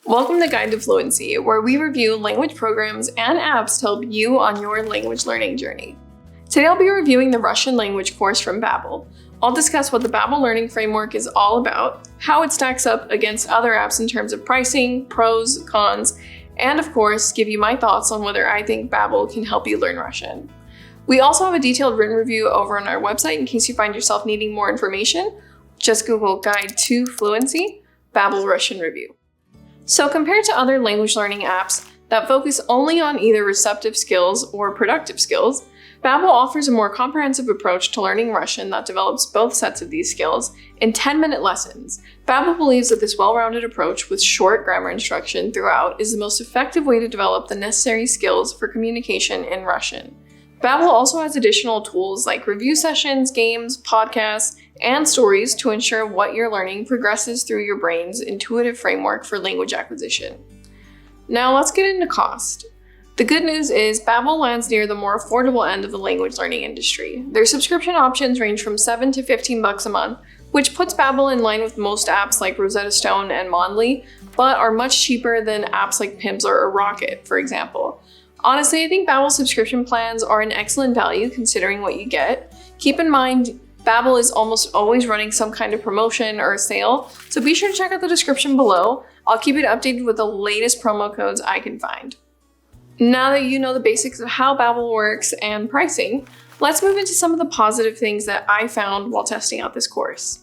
Welcome to Guide to Fluency, where we review language programs and apps to help you on your language learning journey. Today I'll be reviewing the Russian language course from Babbel. I'll discuss what the Babbel learning framework is all about, how it stacks up against other apps in terms of pricing, pros, cons, and of course, give you my thoughts on whether I think Babbel can help you learn Russian. We also have a detailed written review over on our website in case you find yourself needing more information. Just Google Guide to Fluency, Babbel Russian Review. So compared to other language learning apps that focus only on either receptive skills or productive skills, Babbel offers a more comprehensive approach to learning Russian that develops both sets of these skills in 10-minute lessons. Babbel believes that this well-rounded approach with short grammar instruction throughout is the most effective way to develop the necessary skills for communication in Russian. Babbel also has additional tools like review sessions, games, podcasts, and stories to ensure what you're learning progresses through your brain's intuitive framework for language acquisition. Now let's get into cost. The good news is Babbel lands near the more affordable end of the language learning industry. Their subscription options range from $7 to $15 a month, which puts Babbel in line with most apps like Rosetta Stone and Mondly, but are much cheaper than apps like Pimsleur or Rocket, for example. Honestly, I think Babbel subscription plans are an excellent value considering what you get. Keep in mind, Babbel is almost always running some kind of promotion or sale, so be sure to check out the description below. I'll keep it updated with the latest promo codes I can find. Now that you know the basics of how Babbel works and pricing, let's move into some of the positive things that I found while testing out this course.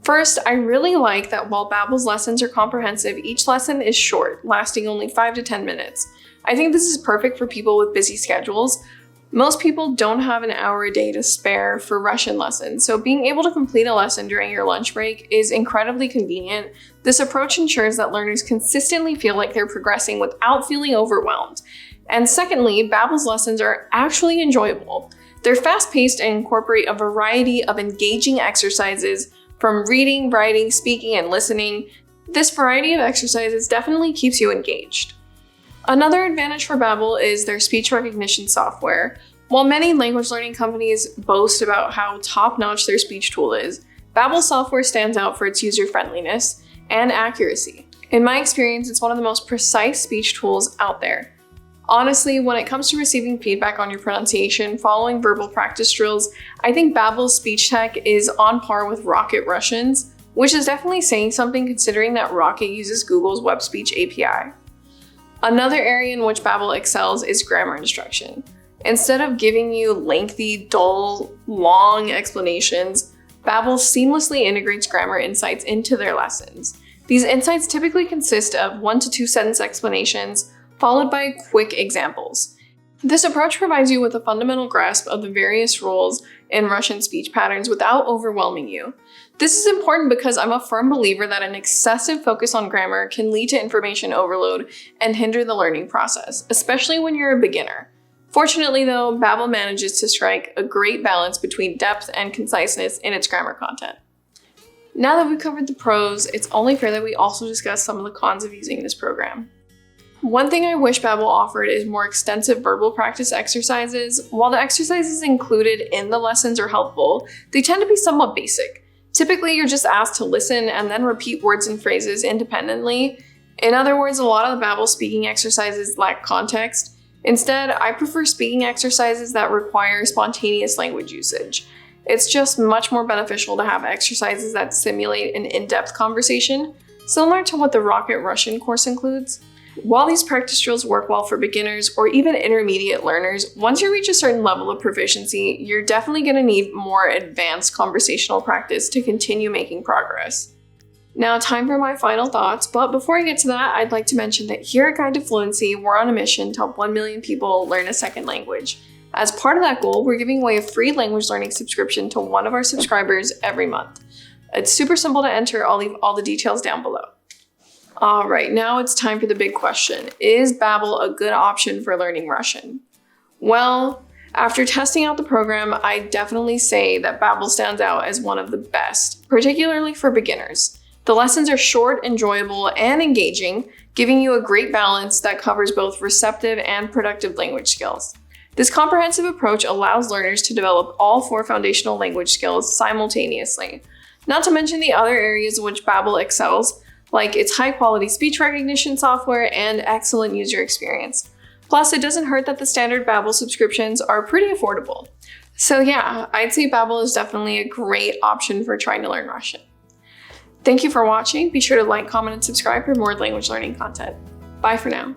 First, I really like that while Babbel's lessons are comprehensive, each lesson is short, lasting only 5 to 10 minutes. I think this is perfect for people with busy schedules. Most people don't have an hour a day to spare for Russian lessons, so being able to complete a lesson during your lunch break is incredibly convenient. This approach ensures that learners consistently feel like they're progressing without feeling overwhelmed. And secondly, Babbel's lessons are actually enjoyable. They're fast-paced and incorporate a variety of engaging exercises from reading, writing, speaking, and listening. This variety of exercises definitely keeps you engaged. Another advantage for Babbel is their speech recognition software. While many language learning companies boast about how top-notch their speech tool is, Babbel software stands out for its user-friendliness and accuracy. In my experience, it's one of the most precise speech tools out there. Honestly, when it comes to receiving feedback on your pronunciation following verbal practice drills, I think Babbel's speech tech is on par with Rocket Russian's, which is definitely saying something considering that Rocket uses Google's web speech API. Another area in which Babbel excels is grammar instruction. Instead of giving you lengthy, dull, long explanations, Babbel seamlessly integrates grammar insights into their lessons. These insights typically consist of 1 to 2 sentence explanations, followed by quick examples. This approach provides you with a fundamental grasp of the various rules in Russian speech patterns without overwhelming you. This is important because I'm a firm believer that an excessive focus on grammar can lead to information overload and hinder the learning process, especially when you're a beginner. Fortunately though, Babbel manages to strike a great balance between depth and conciseness in its grammar content. Now that we've covered the pros, it's only fair that we also discuss some of the cons of using this program. One thing I wish Babbel offered is more extensive verbal practice exercises. While the exercises included in the lessons are helpful, they tend to be somewhat basic. Typically, you're just asked to listen and then repeat words and phrases independently. In other words, a lot of the Babbel speaking exercises lack context. Instead, I prefer speaking exercises that require spontaneous language usage. It's just much more beneficial to have exercises that simulate an in-depth conversation, similar to what the Rocket Russian course includes. While these practice drills work well for beginners or even intermediate learners, once you reach a certain level of proficiency, you're definitely going to need more advanced conversational practice to continue making progress. Now, time for my final thoughts, but before I get to that, I'd like to mention that here at Guide to Fluency, we're on a mission to help 1 million people learn a second language. As part of that goal, we're giving away a free language learning subscription to one of our subscribers every month. It's super simple to enter. I'll leave all the details down below. All right, now it's time for the big question. Is Babbel a good option for learning Russian? Well, after testing out the program, I definitely say that Babbel stands out as one of the best, particularly for beginners. The lessons are short, enjoyable, and engaging, giving you a great balance that covers both receptive and productive language skills. This comprehensive approach allows learners to develop all 4 foundational language skills simultaneously. Not to mention the other areas in which Babbel excels, like its high-quality speech recognition software and excellent user experience. Plus, it doesn't hurt that the standard Babbel subscriptions are pretty affordable. So yeah, I'd say Babbel is definitely a great option for trying to learn Russian. Thank you for watching. Be sure to like, comment, and subscribe for more language learning content. Bye for now.